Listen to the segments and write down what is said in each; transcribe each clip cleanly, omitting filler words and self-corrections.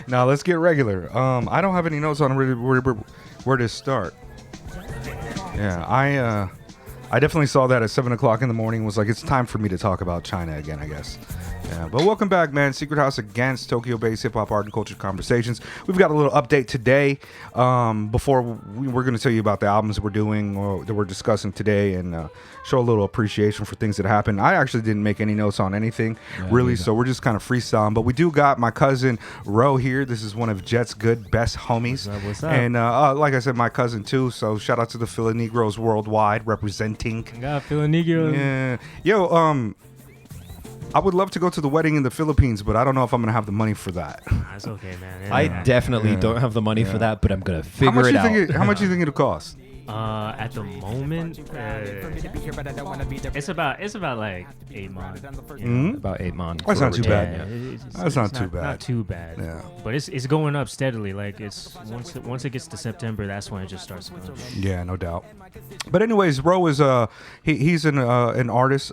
Now let's get regular. I don't have any notes on where to start. Yeah, I definitely saw that at 7 o'clock in the morning. Was like, it's time for me to talk about China again, I guess. Yeah, but welcome back, man. Secret House Against, Tokyo-based hip-hop art and culture conversations. We've got a little update today. Before we're going to tell you about the albums we're doing or that we're discussing today, and show a little appreciation for things that happened. I actually didn't make any notes on anything, really, so we're just kind of freestyling. But we do got my cousin Ro here. This is one of Jet's good best homies. What's up? And like I said, my cousin too. So shout out to the Philly Negroes worldwide representing. God, Philly Negro. Yeah. Yo, I would love to go to the wedding in the Philippines, but I don't know if I'm gonna have the money for that. That's okay, man. Yeah. I definitely don't have the money for that, but I'm gonna figure it out. How much do you think it'll cost? At the moment, it's about like 8 months. About 8 months. That's not too bad. Yeah, That's not too bad. Not too bad. Yeah. But it's going up steadily. Like it's once it gets to September, that's when it just starts going up. Yeah, no doubt. But anyways, Ro is he's an artist,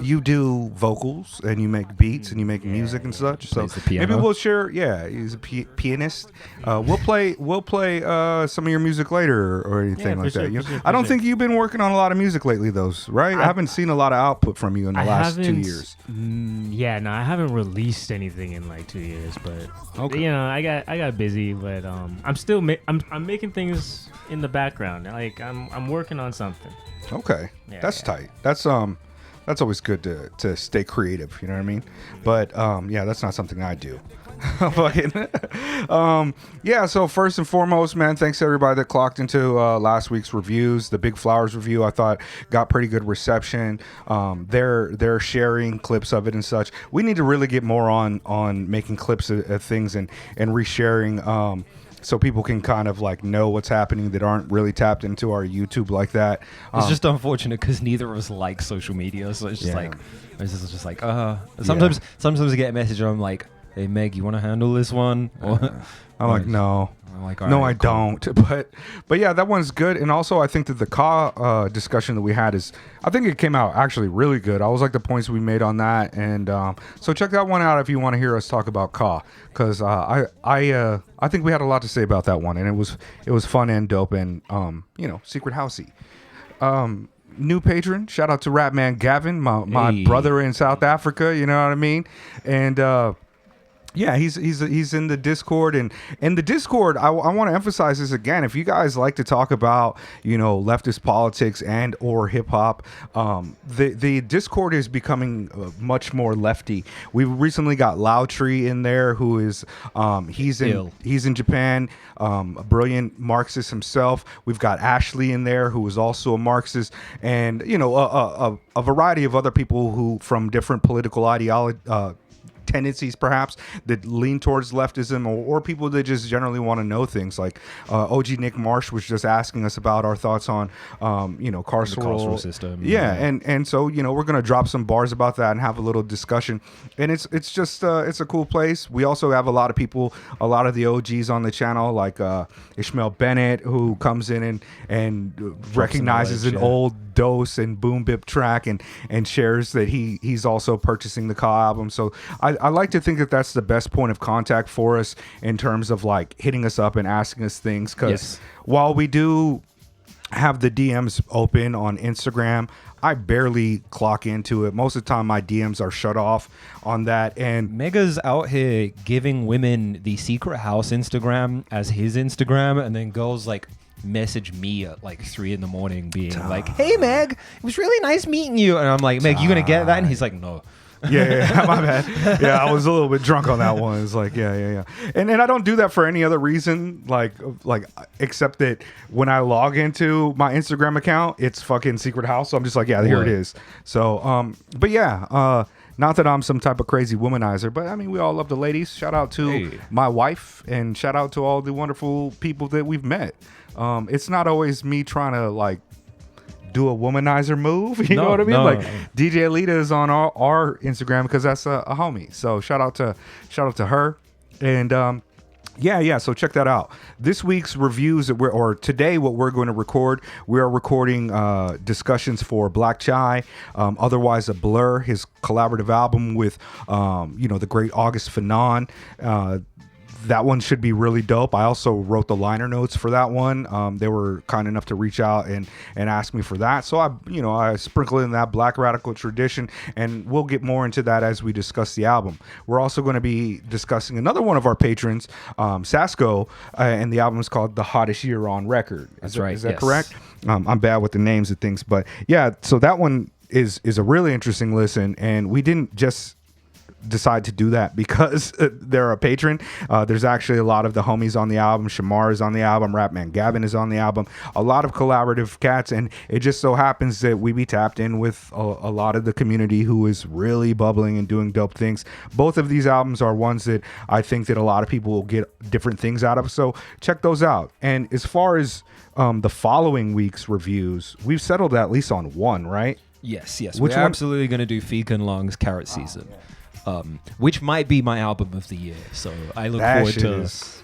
you do vocals and you make beats and you make music and such. So maybe we'll share. Yeah, he's a pianist. We'll play some of your music later or anything like that. I don't think you've been working on a lot of music lately, though, right? I haven't seen a lot of output from you in the last 2 years. I haven't released anything in like 2 years, but okay. I got busy. But I'm still I'm making things in the background. Like I'm working on something. Okay, that's tight. That's always good to stay creative, you know what I mean? But that's not something I do. So first and foremost, man, thanks to everybody that clocked into last week's reviews. The Big Flowers review, I thought, got pretty good reception. They're sharing clips of it and such. We need to really get more on making clips of things and resharing, so people can kind of like know what's happening that aren't really tapped into our YouTube like that. It's just unfortunate because neither of us like social media, so it's just sometimes I get a message and I'm like, hey Meg, you want to handle this one? I'm like, no. I'm like, no, right, I don't. But yeah, that one's good. And also, I think that the Ka discussion that we had I think it came out actually really good. I was like the points we made on that. And so check that one out if you want to hear us talk about Ka, because I think we had a lot to say about that one, and it was fun and dope and secret housey. New patron, shout out to Rapman Gavin, my brother in South Africa. You know what I mean? And yeah, he's in the Discord, and in the Discord, I want to emphasize this again. If you guys like to talk about leftist politics and or hip hop, the Discord is becoming much more lefty. We recently got Lautry in there, who is he's in Japan, a brilliant Marxist himself. We've got Ashley in there, who is also a Marxist, and a variety of other people who from different political ideology. Tendencies perhaps that lean towards leftism or people that just generally want to know things like OG Nick Marsh was just asking us about our thoughts on carceral system. And so we're gonna drop some bars about that and have a little discussion, and it's just it's a cool place. We also have a lot of people, a lot of the OGs on the channel, like Ishmael Bennett, who comes in and recognizes an old Dose and Boom Bip track and shares that he's also purchasing the Ka album. So I like to think that that's the best point of contact for us in terms of like hitting us up and asking us things, because while we do have the DMs open on Instagram, I barely clock into it. Most of the time my DMs are shut off on that. And Mega's out here giving women the Secret House Instagram as his Instagram, and then girls like message me at like 3 a.m. being like, hey Meg, it was really nice meeting you, and I'm like, Meg, you gonna get that? And he's like, no. Yeah, my bad. Yeah, I was a little bit drunk on that one. It's like, yeah. And I don't do that for any other reason, like except that when I log into my Instagram account, it's fucking Secret House. So I'm just like, yeah, here it is. So, but yeah, not that I'm some type of crazy womanizer, but I mean, we all love the ladies. Shout out to my wife, and shout out to all the wonderful people that we've met. It's not always me trying to like do a womanizer move, you know what I mean? Like DJ Alita is on our Instagram because that's a homie. So shout out to her. And Yeah. So check that out. This week's reviews or today, what we're going to record, we are recording discussions for Black Chai, otherwise a Blur, his collaborative album with, the great August Fanon. That one should be really dope. I also wrote the liner notes for that one. They were kind enough to reach out and ask me for that. So I sprinkled in that Black Radical tradition, and we'll get more into that as we discuss the album. We're also going to be discussing another one of our patrons, Sasko, and the album is called The Hottest Year on Record. That's right. Is that correct? I'm bad with the names of things, but yeah. So that one is a really interesting listen, and we didn't just decide to do that because they're a patron. There's actually a lot of the homies on the album. Shamar is on the album. Rapman Gavin is on the album. A lot of collaborative cats, and it just so happens that we be tapped in with a lot of the community who is really bubbling and doing dope things. Both of these albums are ones that I think that a lot of people will get different things out of, so check those out. And as far as the following week's reviews, we've settled at least on one, right? Yes. Which We're one? absolutely going to do Feek and Long's Carrot Season. Which might be my album of the year, so I look That forward shit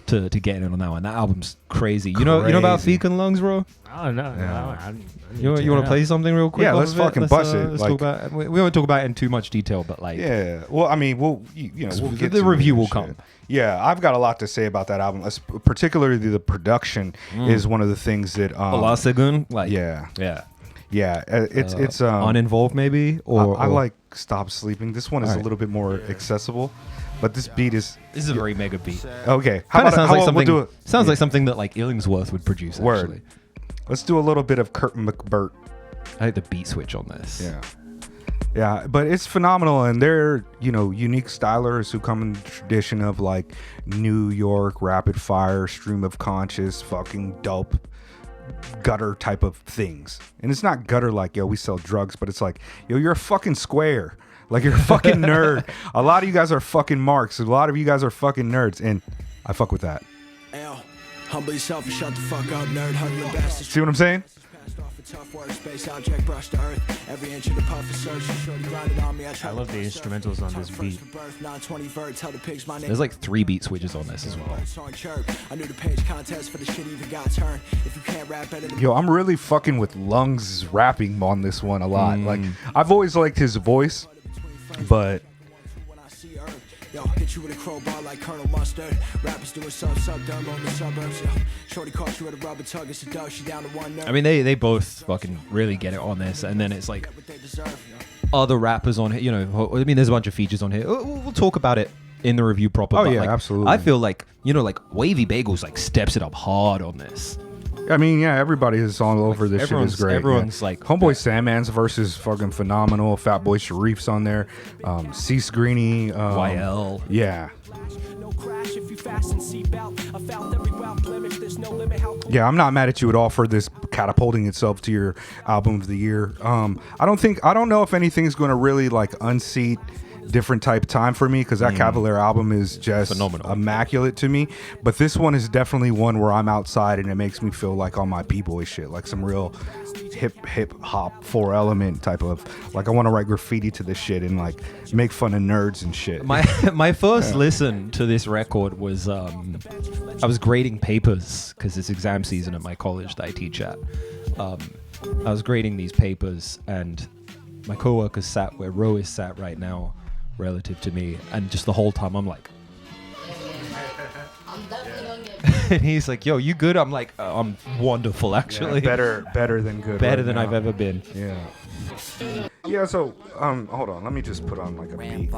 to is getting in on that one. That album's crazy. You know about Crazy. Feek and Lungs, bro? Oh no, Yeah. I need You to want to play something real quick? Yeah, off let's of it? fucking bust it. Let's Like- talk about. We won't talk about it in too much detail, but like, Yeah. Well, I mean, we'll get the to review it and will shit. come. Yeah, I've got a lot to say about that album. Particularly the production is one of the things that. Olasegun, like, Yeah. yeah, It's uninvolved maybe, or I like Stop Sleeping. This one is a Alright. little bit more accessible, but this beat is This is a very mega beat. okay. Kind of sounds like we'll something. do it? Sounds like something that like Illingsworth would produce. Word. Actually, Let's do a little bit of Kurt McBurt. I like the beat switch on this. Yeah, but it's phenomenal, and they're unique stylers who come in the tradition of like New York rapid fire, stream of conscious, fucking dope gutter type of things. And it's not gutter like we sell drugs, but it's like you're a fucking square, like you're a fucking nerd. A lot of you guys are fucking marks. A lot of you guys are fucking nerds, and I fuck with that. Humble yourself and shut the fuck up, nerd. Hungry bastards. See what I'm saying? I love the instrumentals on this beat. There's like 3 beat switches on this as well. Yo, I'm really fucking with Lungs' rapping on this one a lot. Like, I've always liked his voice, but Yo, hit you with a crowbar like Colonel Mustard. Rappers doing sub-dermal in the suburbs. Yo, shorty caught you with a rubber tug. It's a dog. She down to one nerve. I mean, they both fucking really get it on this, and then it's like What they deserve, yo. other rappers on here. I mean, there's a bunch of features on here. We'll talk about it in the review proper. Oh, but yeah, like, absolutely. I feel like like Wavy Bagels like steps it up hard on this. I mean, yeah, everybody is all over this shit is great. everyone's yeah. like- Homeboy Sandman's verse is fucking phenomenal. Fatboy Sharif's on there. C Screeny. YL. Yeah. No crash if you fasten seatbelt. I found every route blemish. There's no limit how Yeah, I'm not mad at you at all for this catapulting itself to your album of the year. I don't know if anything's going to really like unseat different type time for me, because that Cavalier album is just Phenomenal. immaculate to me. But this one is definitely one where I'm outside and it makes me feel like on my b-boy shit, like some real hip hop 4-element type of, like, I want to write graffiti to this shit and like make fun of nerds and shit. My first listen to this record was I was grading papers because it's exam season at my college that I teach at. I was grading these papers, and my coworkers sat where Ro is sat right now relative to me, and just the whole time I'm like and he's like, yo, you good? I'm like, I'm wonderful, actually. better than good. Better right than now. I've ever been. Yeah, so hold on, let me just put on like a beat.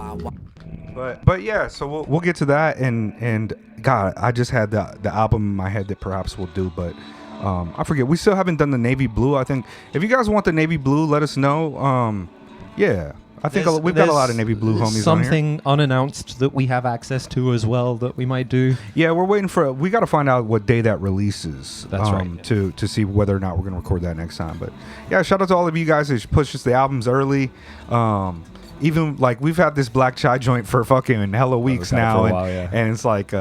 But yeah, so we'll get to that, and God, I just had the album in my head that perhaps we'll do, but I forget. We still haven't done the navy blue. I think if you guys want the navy blue, let us know. Yeah, I think we've got a lot of navy blue homies on here. Something unannounced that we have access to as well that we might do. Yeah, we're waiting for. We got to find out what day that releases. That's right. To see whether or not we're gonna record that next time. But yeah, shout out to all of you guys that pushed us the albums early. even like we've had this black chai joint for fucking hella weeks had it now, for a and, while, yeah. and it's like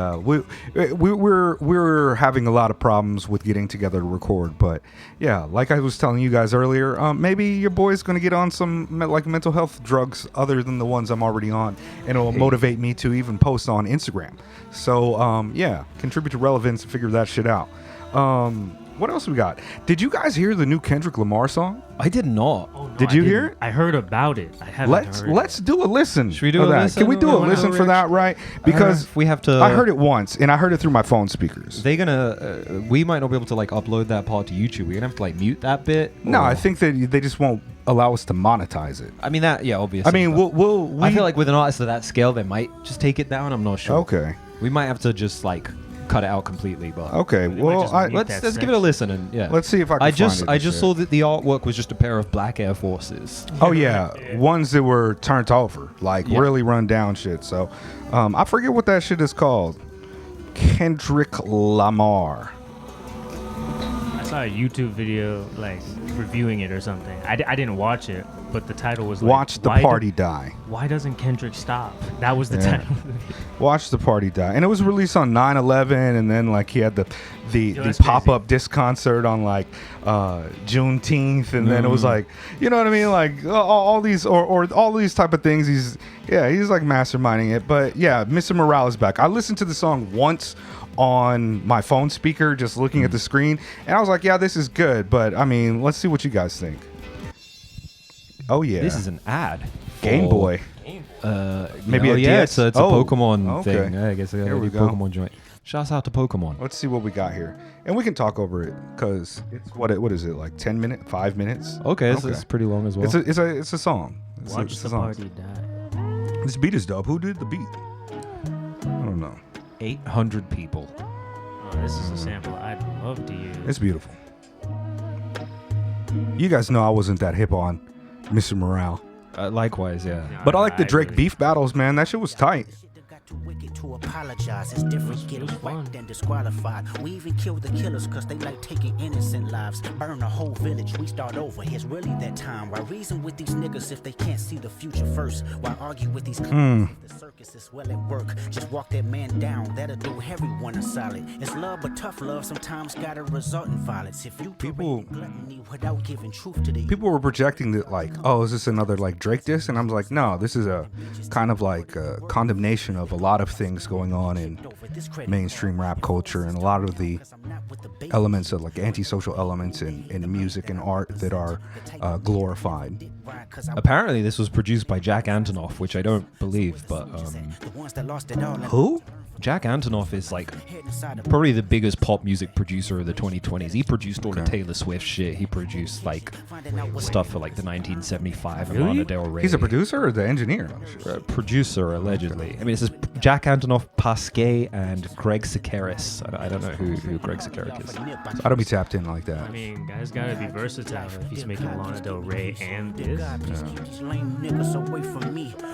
we're having a lot of problems with getting together to record. But yeah, like I was telling you guys earlier, maybe your boy's gonna get on some like mental health drugs other than the ones I'm already on, and it'll motivate me to even post on Instagram. So yeah, contribute to relevance and figure that shit out. What else we got? Did you guys hear the new Kendrick Lamar song? I did not. Oh, no, Did I you didn't. hear it? I heard about it. I haven't heard Let's do a listen. Should we do of a that. listen? Can we do a Wanna listen know for that, right? Because we have to. I heard it once, and I heard it through my phone speakers. They're gonna. We might not be able to like upload that part to YouTube. We're gonna have to like mute that bit. No, or- I think that they just won't allow us to monetize it. I mean that. Yeah, obviously. I mean, but I we feel like with an artist of that scale, they might just take it down. I'm not sure. okay. We might have to just like cut it out completely. But Okay, might well, just mute let's that give it a listen and yeah. let's see if I can I find just it I and just shit. saw that the artwork was just a pair of black Air Forces. Oh yeah, ones that were turned over, like Yeah. really run down shit. So, I forget what that shit is called. Kendrick Lamar. I saw a YouTube video like reviewing it or something. I didn't watch it, but the title was like, Watch the why party die. Why doesn't Kendrick stop? That was the Yeah. title. Watch the party die. And it was released on 9/11, and then like he had the that's pop-up disc concert on like Juneteenth, and then it was like, you know what I mean, like all these or all these type of things. He's like masterminding it. But yeah, Mr. Morale is back. I listened to the song once on my phone speaker, just looking at the screen, and I was like, yeah, this is good. But I mean, let's see what you guys think. Oh yeah, This is an ad. Game for, Boy. Maybe a yeah, DS? it's a Oh, Pokemon okay. thing. Yeah, I guess Here a we go. Pokemon joint. Shouts out to Pokemon. Let's see what we got here, and we can talk over it because it's what is it, like 10 minutes, 5 minutes? Okay, this is pretty long as well. It's a song. Watch the party die. This beat is dope. Who did the beat? I don't know. 800 people. Oh, this is a sample I'd love to use. It's beautiful. You guys know I wasn't that hip on Mr. Morale, Likewise, yeah. but I like the Drake really- beef battles, man. That shit was tight. Too wicked to apologize. It's different getting was fun. whacked and disqualified. We even kill the killers cause they like taking innocent lives. Burn a whole village, we start over. It's really that time. Why reason with these niggas if they can't see the future first? Why argue with these clowns if the circus is well at work? Just walk that man down, that'll do everyone a solid. It's love, but tough love sometimes gotta result in violence. If you People- gluttony without giving truth to the People were projecting that like, oh, is this another like Drake diss? And I was like, no, this is a kind of like a condemnation of a lot of things going on in mainstream rap culture, and a lot of the elements of like antisocial elements in music and art that are glorified. Apparently, this was produced by Jack Antonoff, which I don't believe, but Who? Jack Antonoff is like probably the biggest pop music producer of the 2020s. He produced all the Taylor Swift shit. He produced like stuff for like the 1975 and Lana Del Rey. He's a producer or the engineer? Producer, allegedly. I mean, this is Jack Antonoff, Pasquet, and Greg Sakaris. I don't know who Greg Sakaris is. I don't be tapped in like that. I mean, guys gotta be versatile if he's making Lana Del Rey and this.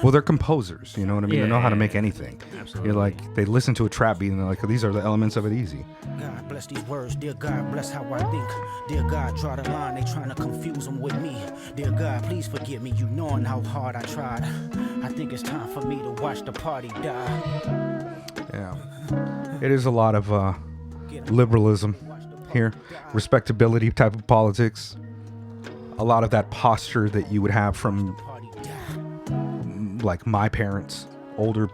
Well, they're composers, you know what I mean? They know how to make anything. Absolutely. You're like, they listen to a trap beat and they're like, these are the elements of it easy. God bless these words, dear God, bless how I think. Dear God, draw the line, they trying to confuse them with me. Dear God, please forgive me, you knowing how hard I tried. I think it's time for me to watch the party die. Yeah. It is a lot of liberalism here, respectability type of politics. A lot of that posture that you would have from like my parents, older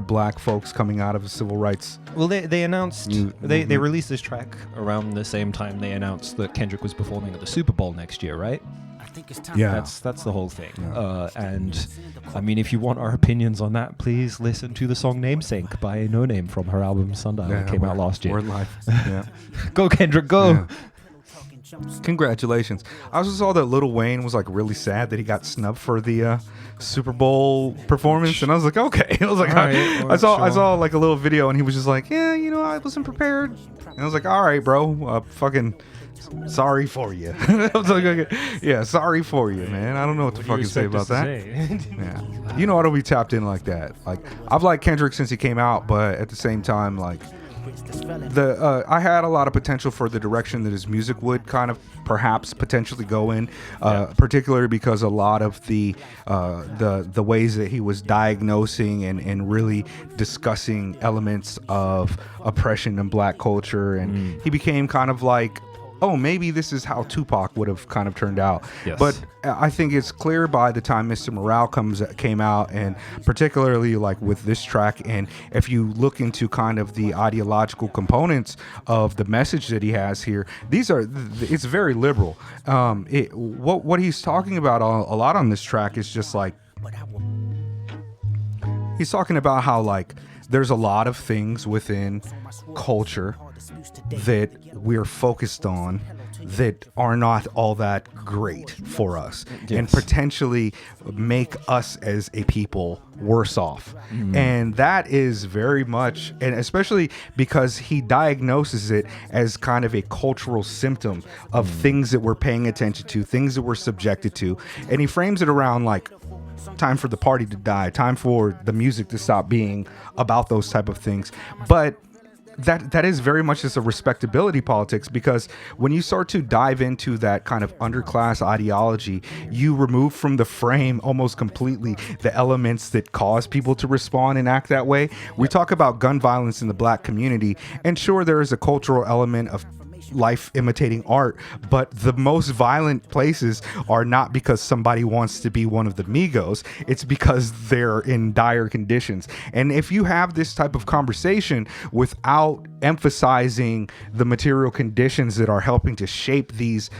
black folks coming out of civil rights. Well, they announced They- they released this track around the same time they announced that Kendrick was performing at the Super Bowl next year, right? I think it's time. Yeah. That's the whole thing. And I mean, if you want our opinions on that, please listen to the song "Namesake" by No Name from her album Sundial that came out last year. Word life. Yeah. Go Kendrick, go! Yeah. Congratulations. I also saw that Lil Wayne was like really sad that he got snubbed for the Super Bowl performance, and I was like, okay. I was like, All right, I saw sure. like a little video, and he was just like, yeah, you know, I wasn't prepared. And I was like, all right, bro, fucking sorry for you. I was like, okay, yeah, sorry for you, man. I don't know what to What do you fucking say expect about us to that. say? Yeah. You know, I don't be tapped in like that. Like, I've liked Kendrick since he came out, but at the same time, like, I had a lot of potential for the direction that his music would kind of perhaps potentially go in, particularly because a lot of the ways that he was diagnosing and really discussing elements of oppression in black culture, and he became kind of like, oh, maybe this is how Tupac would have kind of turned out. Yes. But I think it's clear by the time Mr. Morale came out, and particularly like with this track, and if you look into kind of the ideological components of the message that he has here, it's very liberal. What he's talking about a lot on this track is just like, he's talking about how like there's a lot of things within culture that we're focused on that are not all that great for us, and potentially make us as a people worse off. And that is very much, and especially because he diagnoses it as kind of a cultural symptom of things that we're paying attention to, things that we're subjected to, and he frames it around like time for the party to die, time for the music to stop being about those type of things. But that is very much just a respectability politics, because when you start to dive into that kind of underclass ideology, you remove from the frame almost completely the elements that cause people to respond and act that way. We talk about gun violence in the black community, and sure, there is a cultural element of life imitating art, but the most violent places are not because somebody wants to be one of the Migos. It's because they're in dire conditions. And if you have this type of conversation without emphasizing the material conditions that are helping to shape these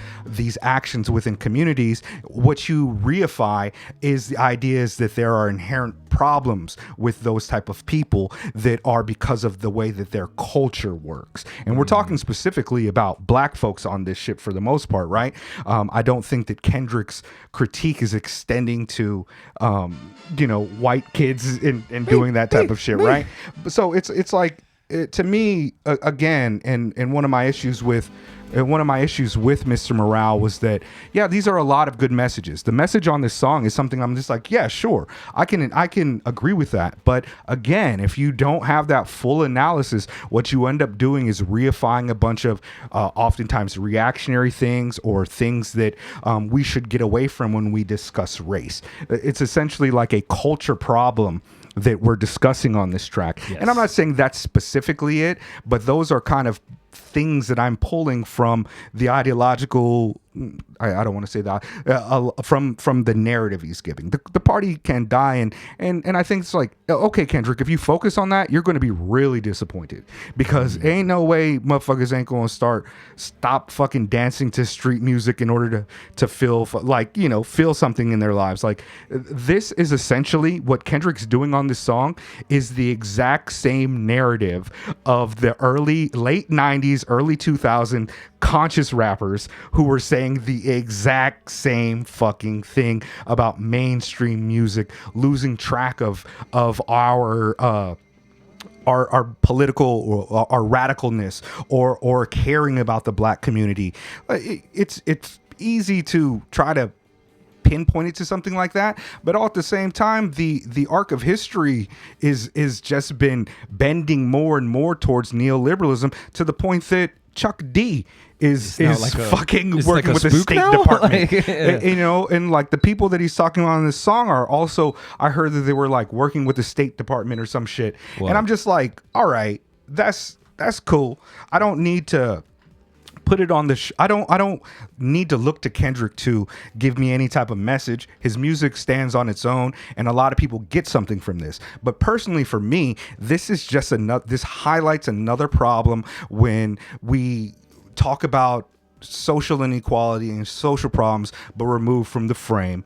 actions within communities, what you reify is the ideas that there are inherent problems with those type of people that are because of the way that their culture works. And we're talking specifically about black folks on this ship for the most part, right? I don't think that Kendrick's critique is extending to white kids and doing that type of shit, right? So it's like, to me, again, and one of my issues with Mr. Morale was that, yeah, these are a lot of good messages. The message on this song is something I'm just like, yeah, sure, I can agree with that. But again, if you don't have that full analysis, what you end up doing is reifying a bunch of oftentimes reactionary things, or things that we should get away from when we discuss race. It's essentially like a culture problem that we're discussing on this track. Yes. And I'm not saying that's specifically it, but those are kind of things that I'm pulling from the ideological, I don't want to say that, from the narrative he's giving. The party can die, and I think it's like, okay, Kendrick, if you focus on that, you're going to be really disappointed, because ain't no way motherfuckers ain't going to stop fucking dancing to street music in order to feel feel something in their lives. Like, this is essentially what Kendrick's doing on this song is the exact same narrative of the late 90s, early 2000s conscious rappers who were saying the exact same fucking thing about mainstream music, losing track of our political, or our radicalness, or caring about the black community. It's easy to try to pinpoint it to something like that, but all at the same time, the arc of history is just been bending more and more towards neoliberalism, to the point that Chuck D is fucking working with the State Department. And like the people that he's talking about in this song are also, I heard that they were like working with the State Department or some shit. Whoa. And I'm just like, all right, that's cool. I don't need to put it on the I don't need to look to Kendrick to give me any type of message. His music stands on its own, and a lot of people get something from this. But personally, for me, this is just this highlights another problem when we talk about social inequality and social problems, but remove from the frame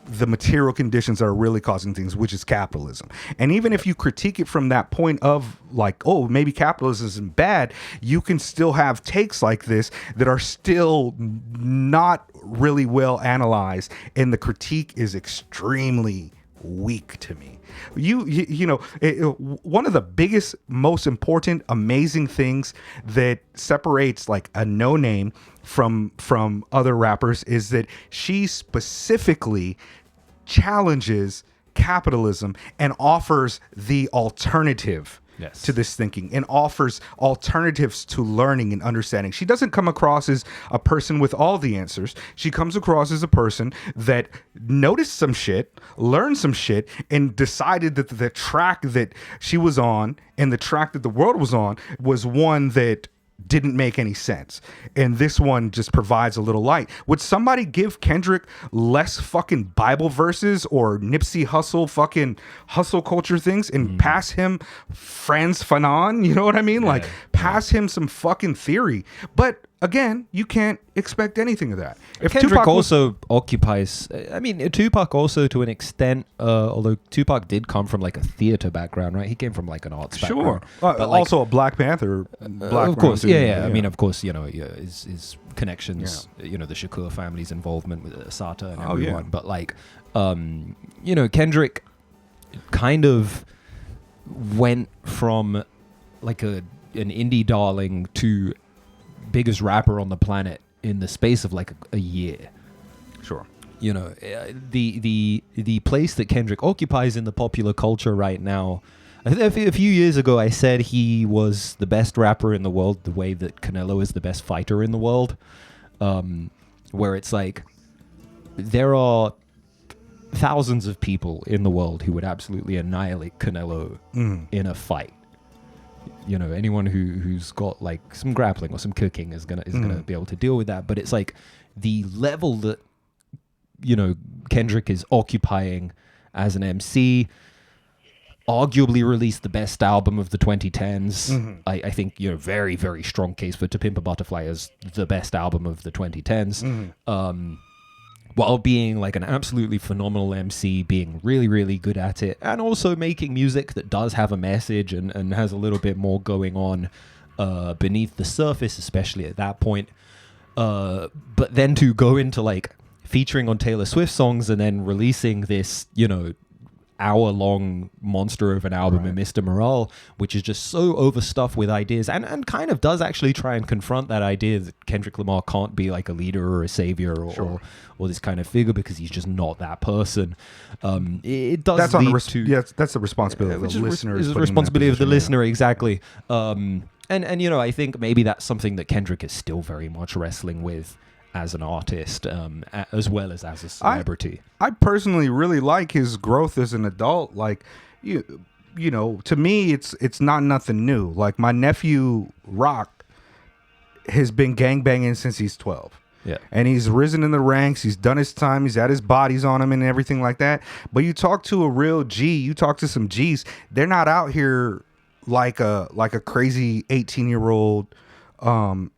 the material conditions that are really causing things, which is capitalism. And even if you critique it from that point of like, oh, maybe capitalism isn't bad, you can still have takes like this that are still not really well analyzed, and the critique is extremely weak to me. One of the biggest, most important, amazing things that separates like a no name from other rappers is that she specifically challenges capitalism and offers the alternative to this thinking and offers alternatives to learning and understanding. She doesn't come across as a person with all the answers. She comes across as a person that noticed some shit, learned some shit, and decided that the track that she was on and the track that the world was on was one that didn't make any sense. And this one just provides a little light. Would somebody give Kendrick less fucking Bible verses or Nipsey Hussle fucking hustle culture things and pass him Franz Fanon? You know what I mean? Like, pass him some fucking theory. But again, you can't expect anything of that. If Kendrick Tupac also occupies, I mean, Tupac also to an extent, although Tupac did come from like a theater background, right? He came from like an arts sure, background. but also a Black Panther. Of course, yeah. I mean, of course, his connections, the Shakur family's involvement with Asata and everyone. But like, Kendrick kind of went from like an indie darling to biggest rapper on the planet in the space of like a year. Sure. The place that Kendrick occupies in the popular culture right now. A few years ago, I said he was the best rapper in the world, the way that Canelo is the best fighter in the world. Where it's like there are thousands of people in the world who would absolutely annihilate Canelo in a fight. Anyone who's got like some grappling or some cooking is gonna be able to deal with that. But it's like the level that Kendrick is occupying as an MC. Arguably released the best album of the 2010s. I think very, very strong case for To Pimp a Butterfly as the best album of the 2010s. While being like an absolutely phenomenal MC, being really, really good at it, and also making music that does have a message and has a little bit more going on beneath the surface, especially at that point. But then to go into like featuring on Taylor Swift songs and then releasing this, hour-long monster of an album in Mr. Morale, which is just so overstuffed with ideas and kind of does actually try and confront that idea that Kendrick Lamar can't be like a leader or a savior or this kind of figure because he's just not that person. It does that's lead that's the responsibility of the listener. It's the responsibility of the listener, exactly. And I think maybe that's something that Kendrick is still very much wrestling with as an artist, as well as a celebrity. I personally really like his growth as an adult. Like, to me, it's not nothing new. Like, my nephew Rock has been gangbanging since he's 12. Yeah. And he's risen in the ranks. He's done his time. He's had his bodies on him and everything like that. But you talk to a real G, you talk to some Gs, they're not out here like a crazy 18-year-old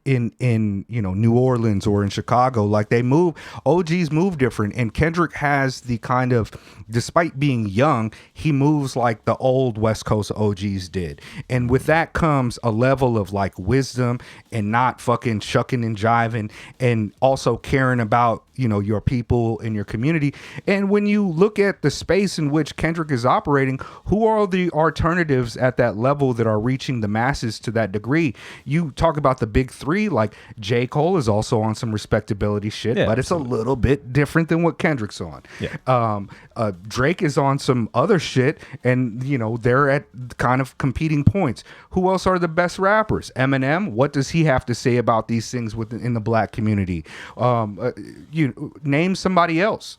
in New Orleans or in Chicago. Like, they move, OGs move different, and Kendrick has the kind of, despite being young, he moves like the old West Coast OGs did, and with that comes a level of like wisdom and not fucking shucking and jiving, and also caring about your people and your community. And when you look at the space in which Kendrick is operating, who are the alternatives at that level that are reaching the masses to that degree? You talk about the big three, like J. Cole is also on some respectability shit, but it's a little bit different than what Kendrick's on. Drake is on some other shit, and they're at kind of competing points. Who else are the best rappers? Eminem, what does he have to say about these things in the black community? Name somebody else.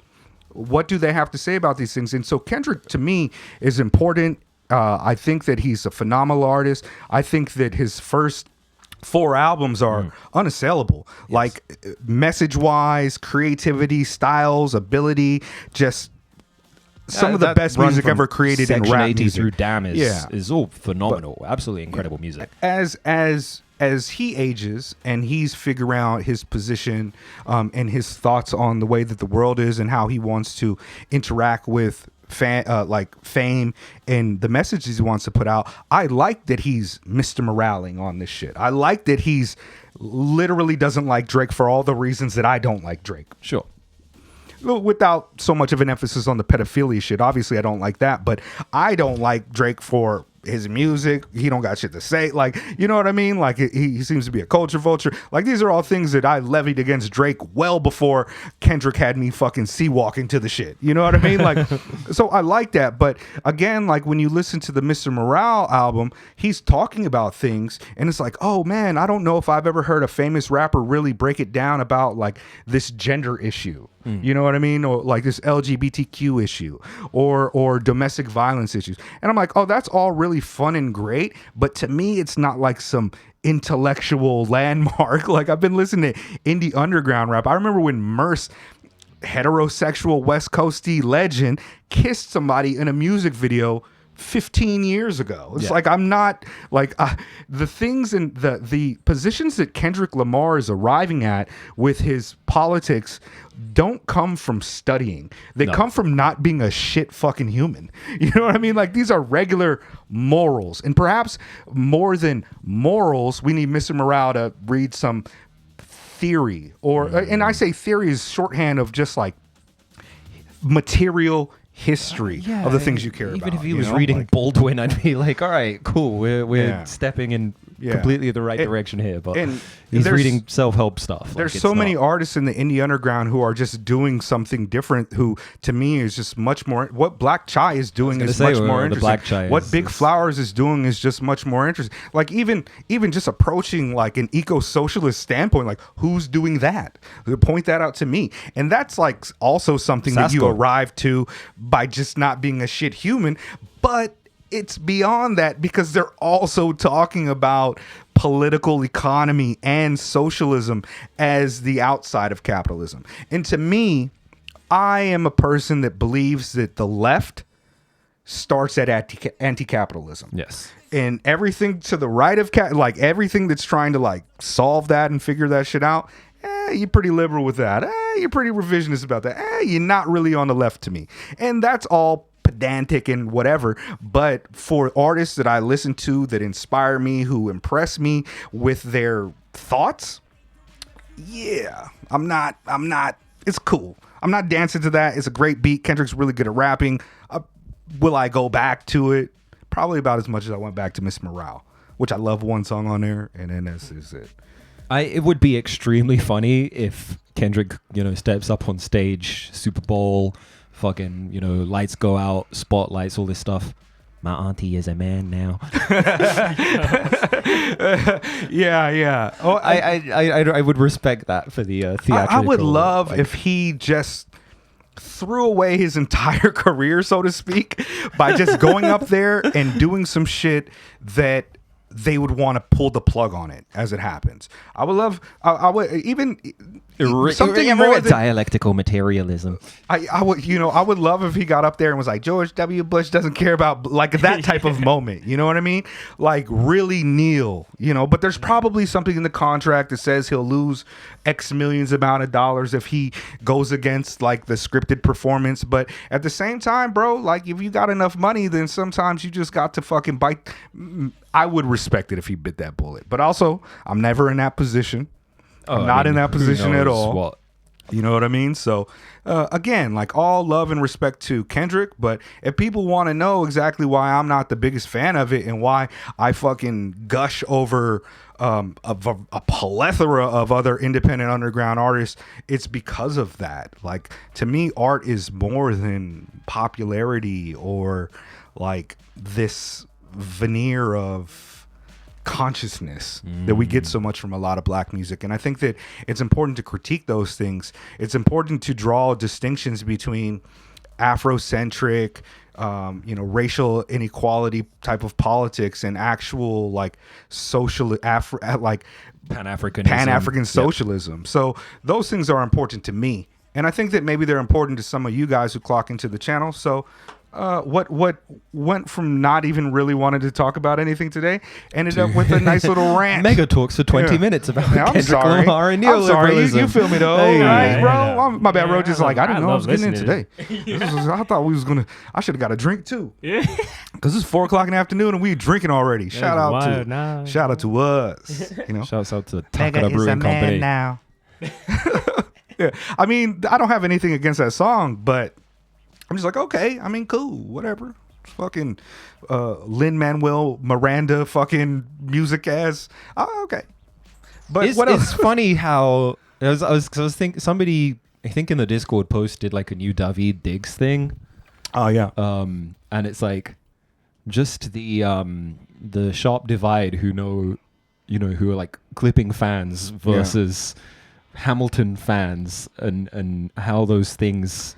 What do they have to say about these things? And so Kendrick, to me, is important. I think that he's a phenomenal artist. I think that his first 4 albums are unassailable. Yes. Like, message-wise, creativity, styles, ability, just some of the best music ever created in rap 80 music. Through Damn is all phenomenal. Absolutely incredible music. As he ages and he's figuring out his position and his thoughts on the way that the world is and how he wants to interact with fame and the messages he wants to put out, I like that he's Mr. Moraling on this shit. I like that he's literally doesn't like Drake for all the reasons that I don't like Drake. Sure. Without so much of an emphasis on the pedophilia shit. Obviously, I don't like that, but I don't like Drake for his music, he don't got shit to say. Like, you know what I mean? Like, he seems to be a culture vulture. Like, these are all things that I levied against Drake well before Kendrick had me fucking sea-walking to the shit. You know what I mean? Like, so I like that. But again, like, when you listen to the Mr. Morale album, he's talking about things, and it's like, oh man, I don't know if I've ever heard a famous rapper really break it down about like this gender issue. You know what I mean? Or like this LGBTQ issue or domestic violence issues. And I'm like, oh, that's all really fun and great. But to me, it's not like some intellectual landmark. Like, I've been listening to indie underground rap. I remember when Merce, heterosexual West Coasty legend, kissed somebody in a music video 15 years ago. It's like, I'm not like the things and the positions that Kendrick Lamar is arriving at with his politics don't come from studying. They come from not being a shit fucking human. You know what I mean? Like, these are regular morals, and perhaps more than morals, we need Mr. Morale to read some theory, or and I say theory is shorthand of just like material history of the things you care about. Even if he was reading like, Baldwin, I'd be like, all right, cool. We're stepping in completely the right direction here. But he's reading self-help stuff. There's so many artists in the indie underground who are just doing something different, who to me is just much more, what Black Chai is doing is much more interesting. Black Chai what Big Flowers is doing is just much more interesting. Like, even just approaching like an eco-socialist standpoint, like, who's doing that? Point that out to me. And that's like also something that you arrive to by just not being a shit human. But it's beyond that, because they're also talking about political economy and socialism as the outside of capitalism. And to me, I am a person that believes that the left starts at anti-capitalism. Yes. And everything to the right of like everything that's trying to like solve that and figure that shit out, you're pretty liberal with that. You're pretty revisionist about that. You're not really on the left to me. And that's all pedantic and whatever. But for artists that I listen to that inspire me, who impress me with their thoughts, I'm not, it's cool. I'm not dancing to that. It's a great beat. Kendrick's really good at rapping. Will I go back to it? Probably about as much as I went back to Miss Morale, which I love one song on there, and then this is it. It would be extremely funny if Kendrick, steps up on stage, Super Bowl, fucking, lights go out, spotlights, all this stuff. My auntie is a man now. Yeah. Oh, I would respect that for the theatrical. I would love if he just threw away his entire career, so to speak, by just going up there and doing some shit that they would want to pull the plug on it as it happens. I would love, I would even something more than dialectical materialism. I would love if he got up there and was like, George W. Bush doesn't care about, like, that type of moment. You know what I mean? Like, really kneel, but there's probably something in the contract that says he'll lose X millions amount of dollars if he goes against like the scripted performance. But at the same time, bro, like, if you got enough money, then sometimes you just got to fucking bite. I would respect it if he bit that bullet. But also, I'm never in that position. I'm not in that position at all. What? You know what I mean? So, again, like, all love and respect to Kendrick. But if people want to know exactly why I'm not the biggest fan of it and why I fucking gush over a plethora of other independent underground artists, it's because of that. Like, to me, art is more than popularity or like this veneer of consciousness that we get so much from a lot of black music. And I think that it's important to critique those things. It's important to draw distinctions between Afrocentric, racial inequality type of politics and actual like social Pan-African socialism. Yep. So those things are important to me. And I think that maybe they're important to some of you guys who clock into the channel. So what went from not even really wanting to talk about anything today ended up with a nice little rant. Mega talks for 20 minutes about Kendrick Lamar and neoliberalism. I'm sorry, you feel me though, right, bro? Yeah. My bad, bro. Just like I didn't know I was getting in listening today. I thought I should have got a drink too. Yeah, because it's 4:00 in the afternoon and we drinking already. Shout out to us. Shouts out to Takada Brewing Company. Now. Yeah, I mean, I don't have anything against that song, but I'm just like, okay, I mean, cool, whatever. fucking Lin-Manuel Miranda fucking music ass. Oh, okay. But It's, what else? it's funny how I was thinking somebody I think in the Discord posted like a new David Diggs thing. Oh yeah. And it's like just the sharp divide who are like Clipping fans versus Hamilton fans and how those things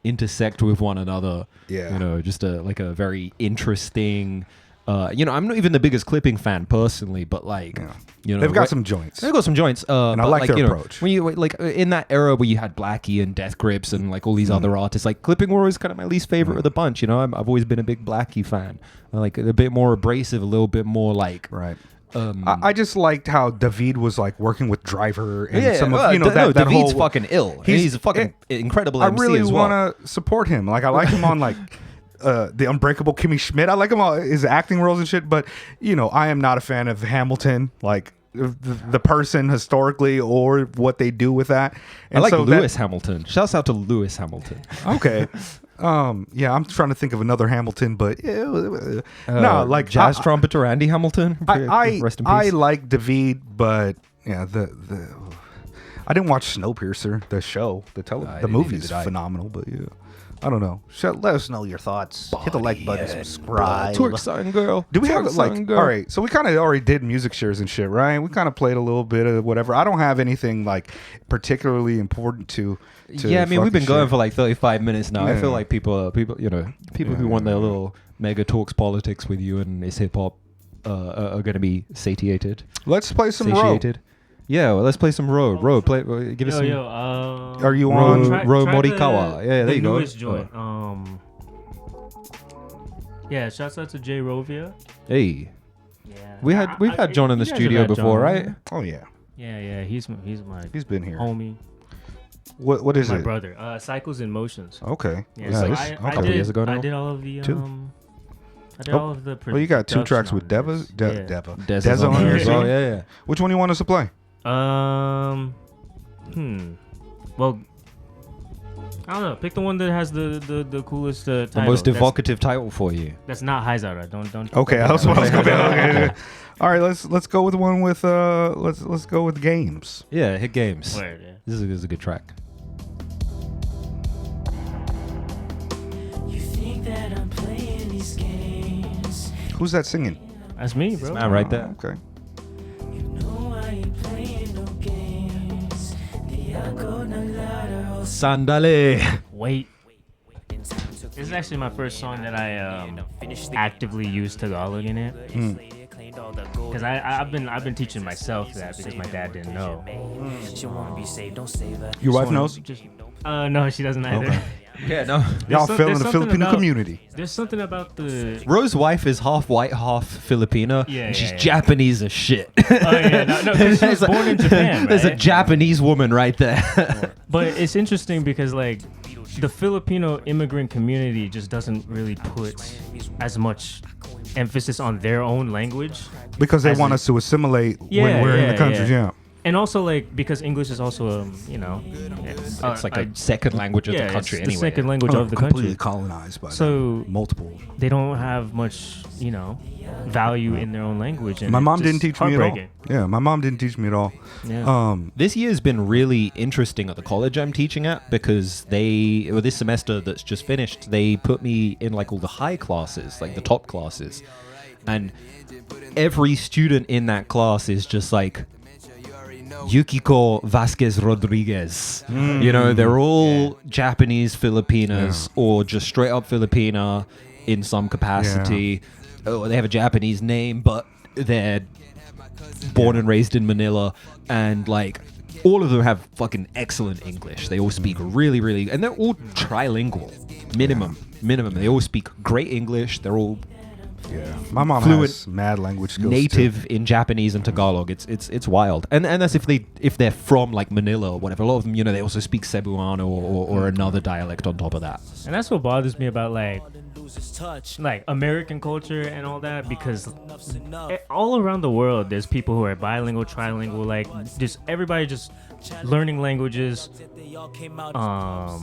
intersect with one another. Yeah. Just a very interesting. I'm not even the biggest Clipping fan personally, but like, they've got some joints. They've got some joints, and I but like their you know, approach. when you like in that era where you had Blackie and Death Grips and like all these other artists, like Clipping were always kind of my least favorite of the bunch. I've always been a big Blackie fan, like a bit more abrasive, a little bit more like Right. I just liked how David was like working with Driver and yeah, some of that David's whole fucking ill. He's a fucking incredible I MC really as well. want to support him. Like I like him on like the Unbreakable Kimmy Schmidt. I like him on his acting roles and shit. But I am not a fan of Hamilton. Like the person historically or what they do with that. And I like so Lewis Hamilton. Shouts out to Lewis Hamilton. Okay. I'm trying to think of another Hamilton, but no, like jazz trumpeter Andy Hamilton. Rest in peace. I like David, but yeah, I didn't watch Snowpiercer, the show, the movie is phenomenal, but yeah. I don't know. Let us know your thoughts. Hit the like button, subscribe. Twerk son girl. Do we have Twerk son girl. all right? So we kind of already did music shares and shit, right? We kind of played a little bit of whatever. I don't have anything like particularly important to Yeah, I mean we've been fucking going share. for like 35 minutes now. I Yeah. feel like people who want their little mega talks politics with you and is hip hop are going to be satiated. Let's play some Row. Satiated. Yeah, well, let's play some Row. Row, give us some. Are you Row, on? Row Morikawa. Yeah, there you go. Newest joint. Yeah, shouts out to Jay Rovia. Hey, Yeah, we've had John in the you guys have studio had before, John. right? Oh yeah, Yeah, he's my he's been here. homie, What is my it? brother. Cycles in Motions. Okay. Yeah, Yeah, so this- I a couple years ago now? I did all of the Two. I did Oh, all of the. Well, you got two production tracks with on Deva. this. Deva. Dez Dez is on on there there as well. too? Yeah. Which one do you want us to play? Well, I don't know. Pick the one that has the coolest title. The most That's- evocative title for you. That's not Haizara. Don't. Okay, don't that's what I was going to be. All right, let's go with one with let's go with games. Yeah, hit games. Word, yeah. This is a good track. You think that I'm playing these games? Who's that singing? That's me, bro. Man, right there. Okay. You know I ain't playing no games. Sandale. Wait. This is actually my first song that I actively use Tagalog in it. Because I've been teaching myself that because my dad didn't know. She wanna be saved, don't save her. Your wife knows? No, she doesn't either. Okay. Yeah, no. Y'all some- feel in there's the something Filipino about- community. There's something about the. Rose's wife is half white, half Filipino. Yeah, and she's yeah. Japanese as shit. Oh yeah, no, 'cause she was born in Japan, There's a right? Japanese woman right there. But it's interesting because like the Filipino immigrant community just doesn't really put as much emphasis on their own language. Because they As want in- us to assimilate when Yeah, we're in yeah, the country. yeah. Yeah. And also like because English is also It's like a second language of the country it's anyway. the second language Oh, of the completely country. colonized by So multiple. they don't have much, value in their own language. And My it's mom just didn't teach me at all. heartbreaking. Yeah, my mom didn't teach me at all. Yeah. This year's been really interesting at the college I'm teaching at because this semester that's just finished, they put me in like all the high classes, like the top classes. And every student in that class is just like Yukiko Vasquez Rodriguez. They're all Japanese Filipinas or just straight up Filipina in some capacity. Or they have a Japanese name, but they're born and raised in Manila. And like all of them have fucking excellent English. They all speak really, really, and they're all trilingual. Minimum. They all speak great English. They're all Yeah, my mom Fluent has mad language skills. native in Japanese and Tagalog. It's wild, and that's if they're from like Manila or whatever. A lot of them, they also speak Cebuano or another dialect on top of that. And that's what bothers me about like American culture and all that, because all around the world there's people who are bilingual, trilingual, like just everybody just learning languages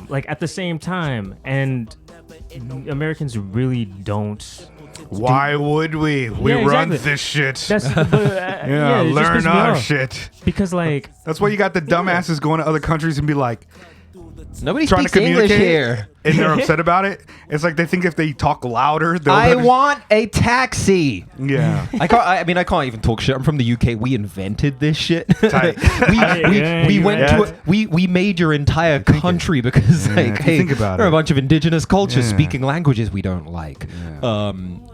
like at the same time, and Americans really don't. Why would we? We Yeah, run exactly. this shit. That's yeah, it just learn pisses me our off. shit. Because like That's why you got the dumbasses going to other countries and be like Nobody trying to speaks English communicate, here. and they're upset about it. It's like they think if they talk louder, they'll. I want a taxi. Yeah. I can't even talk shit. I'm from the UK. We invented this shit. Tight. we you're went right. to we made your entire country because Yeah, like if you hey, think about there are it. a bunch of indigenous cultures Yeah. speaking languages we don't like. Yeah.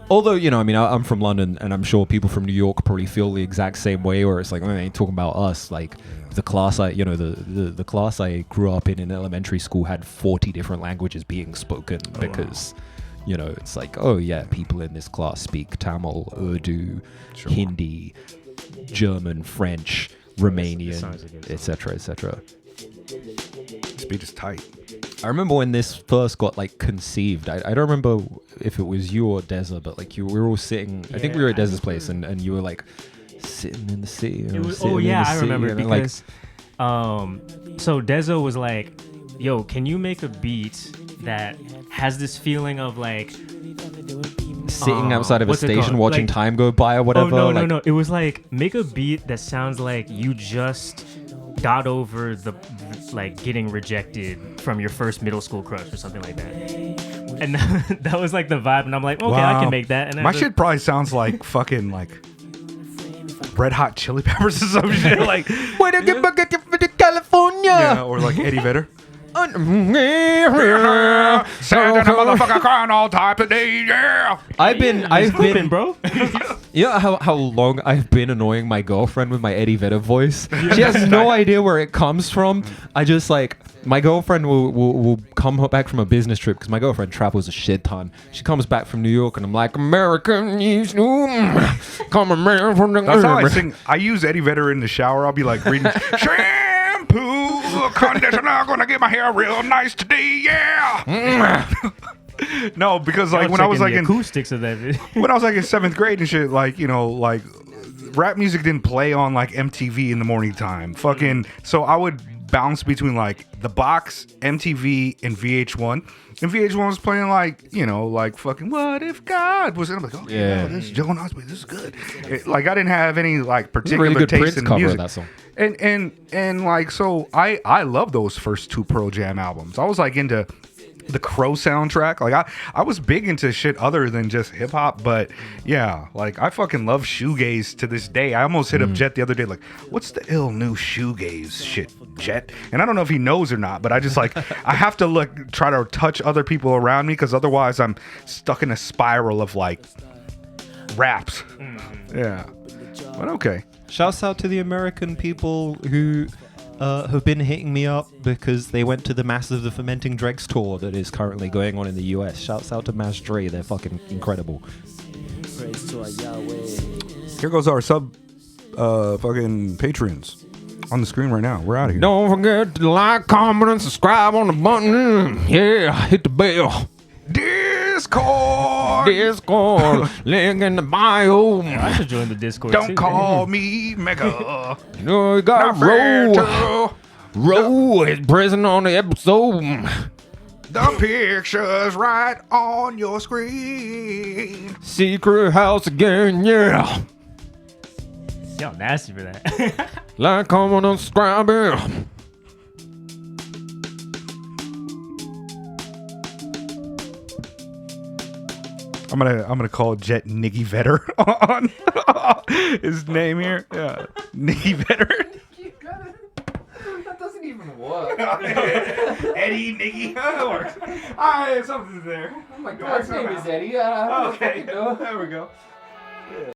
Although I'm from London and I'm sure people from New York probably feel the exact same way. Where it's like, I ain't talking about us. Like the class the class I grew up in elementary school had 40 different languages being spoken because. It's like, oh yeah, people in this class speak Tamil, Urdu, Hindi, German, French, Romanian, etc., etc. Speed is tight. I remember when this first got like conceived. I don't remember if it was you or Deza, but like we were all sitting. I think we were at Deza's place, and you were like sitting in the city. I remember because so Dezo was like, yo, can you make a beat that has this feeling of like sitting outside of a what's it station called? watching Like- time go by or whatever. Oh like, no! It was like make a beat that sounds like you just got over the like getting rejected from your first middle school crush or something like that. And that was like the vibe, and I'm like, okay, I Wow. can make that. And then My shit probably sounds like fucking like Red Hot Chili Peppers or some shit. Like, where to get back to California? yeah, or like Eddie Vedder. I've motherfucker crying all time today, yeah. been, bro. You know how long I've been annoying my girlfriend with my Eddie Vedder voice? She has no idea where it comes from. I just like, my girlfriend will come back from a business trip because my girlfriend travels a shit ton. She comes back from New York and I'm like, American, you come American from the That's how I sing. I use Eddie Vedder in the shower. I'll be like reading shampoo, conditioner, gonna get my hair real nice today, yeah. No, because like when I was like in acoustics of that video. when I was like in 7th grade and shit, like, like rap music didn't play on like MTV in the morning time. Fucking, so I would bounce between like the box, MTV, and VH1. And VH1 was playing like, like fucking What If God was. And I'm like, oh yeah, this is Joe Osborne. This is good. Like I didn't have any like particular really good taste Prince in cover music. of that song. And like, so I love those first 2 Pearl Jam albums. I was like into the Crow soundtrack. Like I was big into shit other than just hip hop, but yeah, like I fucking love shoegaze to this day. I almost hit up Jet the other day, like, what's the ill new shoegaze shit, Jet? And I don't know if he knows or not, but I just like I have to try to touch other people around me because otherwise I'm stuck in a spiral of like raps. Yeah, but okay. Shouts out to the American people who have been hitting me up because they went to the Massive the Fermenting Dregs tour that is currently going on in the US. Shouts out to Mass Dre. They're fucking incredible. Here goes our fucking patrons on the screen right now. We're out of here. Don't forget to like, comment, and subscribe on the button. Yeah, hit the bell. Discord, link in the bio. I should join the Discord. Don't too, call man. me Mega. You got Not fair Roll. to Roll is present on the episode. the pictures right on your screen. Secret house again, yeah. Y'all nasty for that. Like, comment, and subscribe. I'm gonna call Jet Nicky Vedder on his name here. Yeah, Nicky Vedder. That doesn't even work. Eddie Nicky. That works. Alright, something's there. Oh my God, his name is Eddie. Okay, there we go.